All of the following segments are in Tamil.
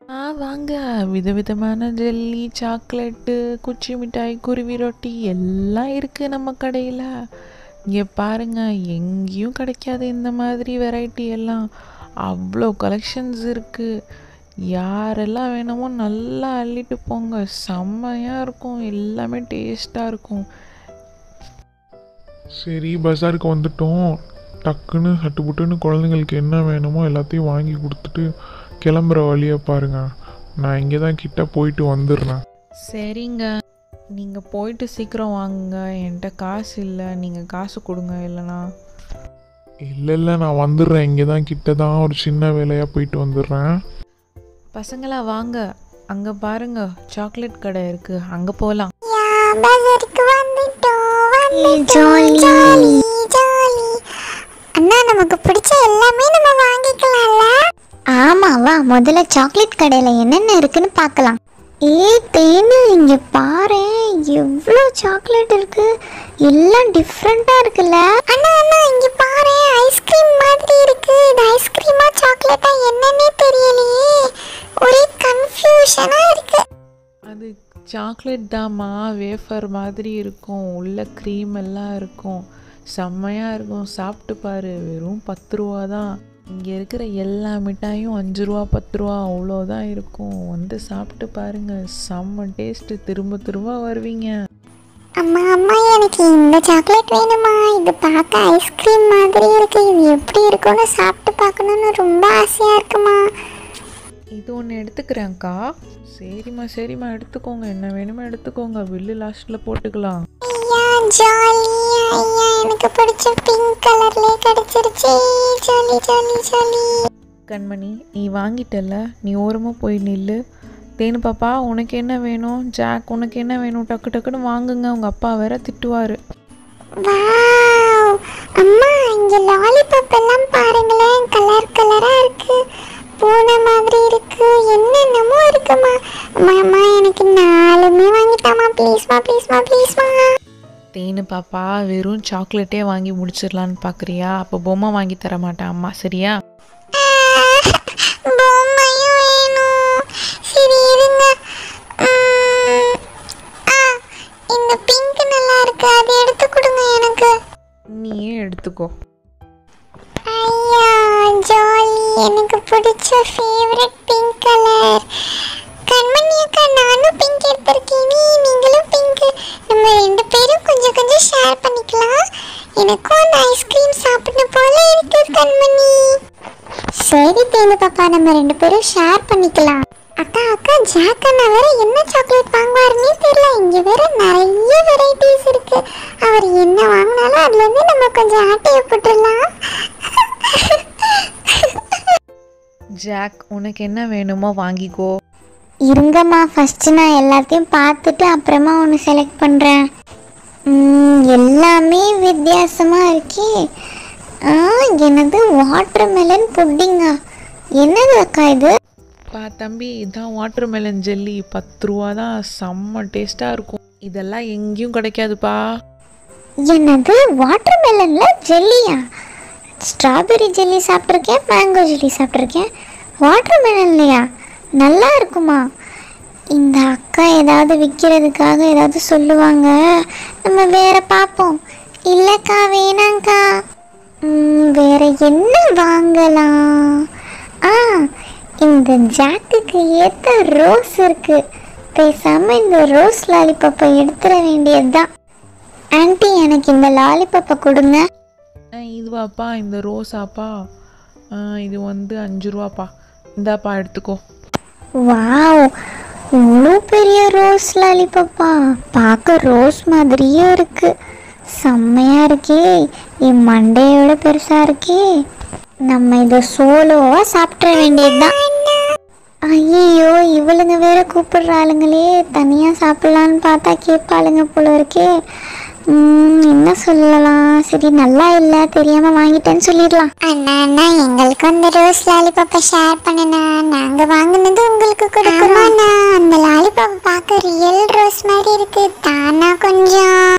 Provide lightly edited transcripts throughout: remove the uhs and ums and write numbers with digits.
வாங்க. விதவிதமான ஜெல்லி, சாக்லேட்டு, குச்சி மிட்டாய், குருவி ரொட்டி எல்லாம் இருக்குது நம்ம கடையில். இங்கே பாருங்க, எங்கேயும் கிடைக்காது இந்த மாதிரி வெரைட்டி எல்லாம். அவ்வளோ கலெக்ஷன்ஸ் இருக்குது. யாரெல்லாம் வேணுமோ நல்லா அள்ளிட்டு போங்க. செம்மையாக இருக்கும், எல்லாமே டேஸ்ட்டாக இருக்கும். சரி, பஸாருக்கு வந்துட்டோம். டக்குன்னு சட்டுப்புட்டுன்னு குழந்தைங்களுக்கு என்ன வேணுமோ எல்லாத்தையும் வாங்கி கொடுத்துட்டு கிளம்புற வழியை பாருங்க. நான் இங்கே தான் கிட்ட போயிட்டு வந்துடுறேன். சரிங்க, நீங்கள் போயிட்டு சீக்கிரம் வாங்குங்க. என்கிட்ட காசு இல்லை, நீங்கள் காசு கொடுங்க. இல்லைனா இல்லை, நான் வந்துடுறேன். இங்கே தான் கிட்ட தான், ஒரு சின்ன வேலையாக போயிட்டு வந்துடுறேன். பசங்களா வாங்க, அங்கே பாருங்க சாக்லேட் கடை இருக்குது, அங்கே போகலாம். அண்ணா, நமக்கு பிடிச்ச எல்லாமே நம்ம வாங்கிக்கலாம்ல? ஆமா, வா முதல்ல சாக்லேட் கடையில என்னென்ன இருக்குன்னு பார்க்கலாம். தேனு, இங்க பாரு, எவ்வளோ சாக்லேட் இருக்கு. எல்லாம் டிஃப்ரெண்டா இருக்குல்ல? அண்ணா அண்ணா, இங்க பாரு, ஐஸ்கிரீம் மாதிரி இருக்கு. இது ஐஸ்கிரீமா சாக்லேட்டா என்னன்னே தெரியலையே, ஒரே கன்ஃபியூஷனா இருக்கு. அது சாக்லேட் தாம்மா, வேஃபர் மாதிரி இருக்கும், உள்ள க்ரீம் எல்லாம் இருக்கும், செம்மையாக இருக்கும். சாப்பிட்டு பாரு, வெறும் 10 ரூபா தான். இங்கே இருக்கிற எல்லா மிட்டாயும் 5 ரூபா 10 ரூபா அவ்வளோதான் இருக்கும். வந்து சாப்பிட்டு பாருங்க, செம்ம டேஸ்ட்டு, திரும்ப திரும்ப வருவீங்க. அம்மா அம்மா, எனக்கு இந்த சாக்லேட் வேணுமா? இது பார்க்க ஐஸ்கிரீம் மாதிரி இருக்கு. இது எப்படி இருக்கும்னு சாப்பிட்டு பார்க்கணுன்னு ரொம்ப ஆசையா இருக்குமா. இது ஒன்று எடுத்துக்கிறேன்க்கா. சரிம்மா எடுத்துக்கோங்க, என்ன வேணுமோ எடுத்துக்கோங்க, பில்லு லாஸ்ட்டில் போட்டுக்கலாம். ஐயா ஜாலி, ஐயா எனக்கு பிடிச்ச பிங்க் கலர்லேயே கிடைச்சிருச்சு. Jolly jolly jolly. கண்மணி, நீ வாங்கிட்டல, நீ ஓரமாக போய் நில்லு. தேனு பாப்பா, உனக்கு என்ன வேணும்? ஜாக், உனக்கு என்ன வேணும்? டக்கு டக்குன்னு வாங்குங்க, உங்கள் அப்பா வேற திட்டுவார். வாவ் அம்மா, இங்க லாலிபாப் எல்லாம் பாருங்களேன், கலர் கலரா இருக்கு, பூனை மாதிரி இருக்கு, என்னென்னமோ இருக்குமா. அம்மா எனக்கு 4மே வாங்கிட்டாமா, ப்ளீஸ்மா. தேனு பாப்பா, வெறும் சாக்லேட்டே வாங்கி முடிச்சிடலான்னு பார்க்குறியா? அப்போ பொம்மை வாங்கி தர மாட்டேன் அம்மா, சரியா? பொம்மையும் வேணும். சரி இருங்க. இந்த பிங்க் நல்லா இருக்கு, அது எடுத்து கொடுங்க எனக்கு. நீயே எடுத்துக்கோ. ஐயா ஜாலி, எனக்கு பிடிச்ச ஃபேவரட் பிங்க் கலர். கண்மணி அக்கா, நானும் பிங்க் எடுத்திருக்கேன், நீங்களும் பிங்க். நம்ம 2 பேரும் கொஞ்சம் கொஞ்சம் ஷேர் பண்ணிக்கலாம். எனக்கும் அந்த ஐஸ்கிரீம் சாப்பிடணும் போல இருக்கு கண்மணி. சரி தேனு பாப்பா, நம்ம 2 பேரும் ஷேர் பண்ணிக்கலாம். அக்கா, ஜாக் அண்ணா வேற என்ன சாக்லேட் வாங்குவாருன்னே தெரியல. இங்க வேற நிறைய வெரைட்டிஸ் இருக்கு. அவர் என்ன வாங்கினாலும் அதுல இருந்து நம்ம கொஞ்சம் ஆட்டைய போட்டுடலாம். ஜாக், உனக்கு என்ன வேணுமோ வாங்கிக்கோ. இருங்கம்மா, ஃபர்ஸ்ட் நான் எல்லாத்தையும் பார்த்துட்டு அப்புறமா ஒன்று செலக்ட் பண்ணுறேன். எல்லாமே வித்தியாசமாக இருக்கே. என்னது வாட்டர் மெலன் புட்டிங்கா? என்னது அக்கா இது? தம்பி, இதுதான் வாட்டர் மெலன் ஜெல்லி, 10 ரூபா தான், செம்ம டேஸ்ட்டாக இருக்கும். இதெல்லாம் எங்கேயும் கிடைக்காதுப்பா. என்னது வாட்டர் மெலன்ல ஜெல்லியா? ஸ்ட்ராபெரி ஜெல்லி சாப்பிட்ருக்கேன், மேங்கோ ஜெல்லி சாப்பிட்ருக்கேன், வாட்டர் மெலன்லையா? நல்லா இருக்குமா? இந்த அக்கா ஏதாவது விற்கிறதுக்காக ஏதாவது சொல்லுவாங்க, நம்ம வேற பார்ப்போம். இல்லைக்கா, வேணாங்க்கா. வேற என்ன வாங்கலாம்? இந்த ஜாக்குக்கு ஏற்ற ரோஸ் இருக்கு. பேசாம இந்த ரோஸ் லாலிபப்பை எடுத்துட வேண்டியதுதான். ஆன்ட்டி, எனக்கு இந்த லாலிபப்பை கொடுங்க. இதுவாப்பா, இந்த ரோஸாப்பா? இது வந்து 5 ரூபாப்பா. இந்தாப்பா, எடுத்துக்கோ. வாவ், இவ்வளோ பெரிய ரோஸ் லாலிபப்பா, பார்க்க ரோஸ் மாதிரியே இருக்கு. செம்மையா இருக்கே, என் மண்டையோட பெருசா இருக்கே. நம்ம இதை சோலோவா சாப்பிட வேண்டியதுதான். ஐயோ, இவளுங்க வேற கூப்பிடுறாளுங்களே, தனியா சாப்பிடலான்னு பார்த்தா கேட்பாளுங்க போல இருக்கே. என்ன சொல்லலாம்? சரி, நல்லா இல்லை, தெரியாம வாங்கிட்டேன்னு சொல்லிடலாம். அண்ணா, எங்களுக்கு அந்த ரோஸ் லாலிபாப்பை ஷேர் பண்ணுனா, நாங்க வாங்கினது உங்களுக்கு கொடுக்குறோம். அந்த லாலிபாப்பை பார்க்க ரியல் ரோஸ் மாதிரி இருக்கு, தானா கொஞ்சம்.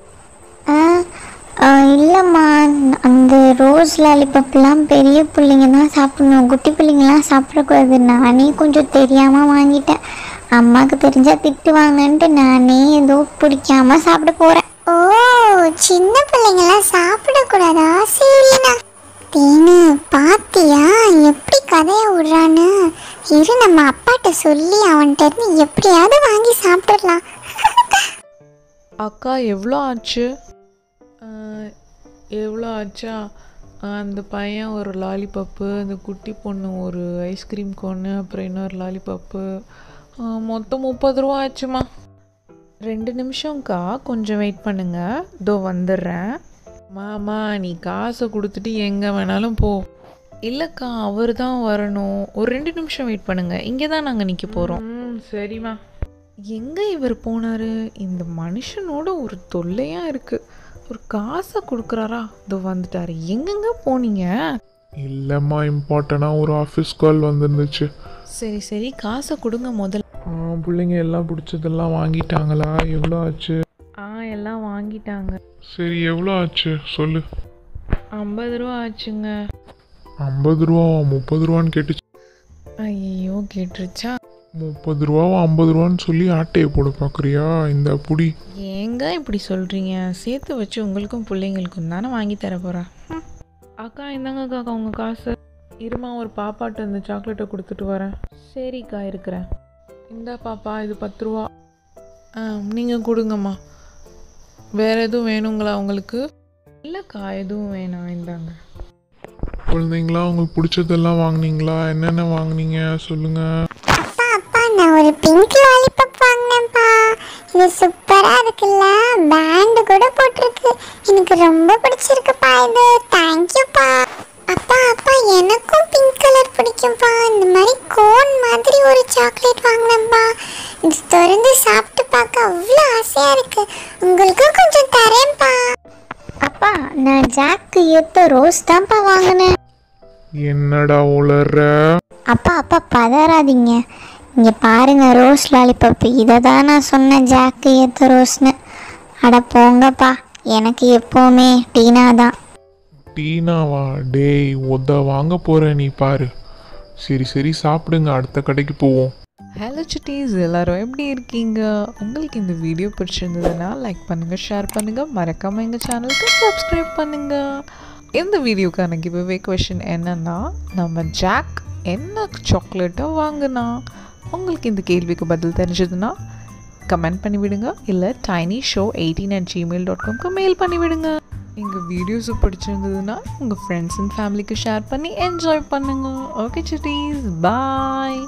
இல்லைம்மா, அந்த ரோஸ் லாலிபப்லாம் பெரிய பிள்ளைங்க தான் சாப்பிடணும், குட்டி பிள்ளைங்களாம் சாப்பிடக்கூடாது. நானே கொஞ்சம் தெரியாமல் வாங்கிட்டேன். அம்மாவுக்கு தெரிஞ்சா திட்டுவாங்கன்ட்டு நானே ஏதோ பிடிக்காம சாப்பிட போகிறேன். ஓ, சின்ன பிள்ளைங்களாம் சாப்பிடக்கூடாதா? சரிண்ணா. தேனு பாத்தியா எப்படி கதையை விடுறான்னு? இரு, நம்ம அப்பாட்ட சொல்லி அவன்கிட்ட இருந்து எப்படியாவது வாங்கி சாப்பிடலாம். அக்கா எவ்வளோ ஆச்சு? எவ்வளோ ஆச்சா? அந்த பையன் ஒரு லாலிபப்பு, அந்த குட்டி பொண்ணு ஒரு ஐஸ்கிரீம் கோனு, அப்புறம் இன்னொரு லாலிபப்பு, மொத்தம் 30 ரூபா ஆச்சுமா. 2 நிமிஷம்க்கா, கொஞ்சம் வெயிட் பண்ணுங்க, இதோ வந்துடுறேன். மாமா நீ காசை கொடுத்துட்டு எங்கே வேணாலும் போ. இல்லைக்கா, அவர் தான் வரணும், ஒரு 2 நிமிஷம் வெயிட் பண்ணுங்க, இங்கே தான் நாங்கள் நிற்க போகிறோம். சரிம்மா. எங்கே இவர் போனார்? இந்த மனுஷனோட ஒரு தொல்லையாக இருக்குது. ஒரு காசை கொடுக்குறாரா? இதோ வந்துட்டாரு. எங்கெங்க போனீங்க? இல்லைம்மா, இம்பார்ட்டனாக ஒரு ஆஃபீஸ் கால் வந்துருந்துச்சு. சரி சரி, காசை கொடுங்க முதல்ல. பிள்ளைங்க எல்லாம் பிடிச்சதெல்லாம் வாங்கிட்டாங்களா? எவ்வளோ ஆச்சு? எல்லாம் வாங்கிட்டாங்க. சரி, எவ்வளோ ஆச்சு சொல்லு. 50 ரூபா ஆச்சுங்க. 50 ரூபாவா? 30 ரூபான்னு கேட்டுச்சு. ஐயோ, கேட்டுருச்சா? 30 ரூபாவா 50 ரூபான்னு சொல்லி ஆட்டையை போட பார்க்குறியா? இந்த புடி. ஏங்க இப்படி சொல்கிறீங்க? சேர்த்து வச்சு உங்களுக்கும் பிள்ளைங்களுக்கும் தானே வாங்கி தர போகிறேன். அக்கா இந்தாங்க அக்கா உங்கள் காசு. இருமா, ஒரு பாப்பாட்ட இந்த சாக்லேட்டை கொடுத்துட்டு வரேன். சரிக்கா, இருக்கிறேன். இந்தா பாப்பா, இது 10 ரூபா. நீங்கள் கொடுங்கம்மா. வேறு எதுவும் வேணுங்களா உங்களுக்கு? இல்லைக்கா, எதுவும் வேணாம், இந்தாங்க. குழந்தைங்களா, உங்களுக்கு பிடிச்சதெல்லாம் வாங்குனீங்களா? என்னென்ன வாங்குனீங்க சொல்லுங்கள். அப்பா அப்பா, நான் ஒரு பிங்க் லாலிபப் வாங்கினேன்ப்பா. இது சூப்பரா இருக்குல்ல, பேண்ட் கூட போட்டிருக்கு. எனக்கு ரொம்ப பிடிச்சிருக்குப்பா இது. தேங்க்யூப்பா. அப்பா அப்பா, எனக்கும் பிங்க் கலர் பிடிக்கும்ப்பா. இந்த மாதிரி கோன் மாதிரி ஒரு சாக்லேட் வாங்கினேன்ப்பா. இது திறந்து சாப்பிட்டு பார்க்க அவ்வளோ ஆசையா இருக்கு. உங்களுக்கும் கொஞ்சம் தரேன்ப்பா. அப்பா, நான் ஜாக்கு ஏத்த ரோஸ் தான்ப்பா வாங்கினேன். என்னடா உளர்ற? அப்பா அப்பா, பதறாதீங்க. இங்கே பாருங்க, ரோஸ் லாலிபப். இதை தான் நான் சொன்னேன், ஜாக்கு ஏற்ற ரோஸ்னு. அட போங்கப்பா, எனக்கு எப்போவுமே டீனா தான். டீனாவா? டேய், வாங்க போகிற நீ பாரு. சரி சரி, சாப்பிடுங்க, அடுத்த கடைக்கு போவோம். ஹலோ சிட்டீஸ், எல்லோரும் எப்படி இருக்கீங்க? உங்களுக்கு இந்த வீடியோ பிடிச்சிருந்ததுன்னா லைக் பண்ணுங்கள், ஷேர் பண்ணுங்கள், மறக்காமல் எங்கள் சேனலுக்கு சப்ஸ்கிரைப் பண்ணுங்கள். இந்த வீடியோக்கான கிவ்அவே கொஷின் என்னென்னா, நம்ம ஜாக் என்ன சாக்லேட்டை வாங்கினா? உங்களுக்கு இந்த கேள்விக்கு பதில் தெரிஞ்சதுன்னா கமெண்ட் பண்ணிவிடுங்க, இல்லை tinyshow18@gmail.com மெயில் பண்ணிவிடுங்க. எங்கள் வீடியோஸை பிடிச்சிருந்ததுன்னா உங்கள் ஃப்ரெண்ட்ஸ் அண்ட் ஃபேமிலிக்கு ஷேர் பண்ணி என்ஜாய் பண்ணுங்கள். ஓகே சிட்டீஸ், பாய்.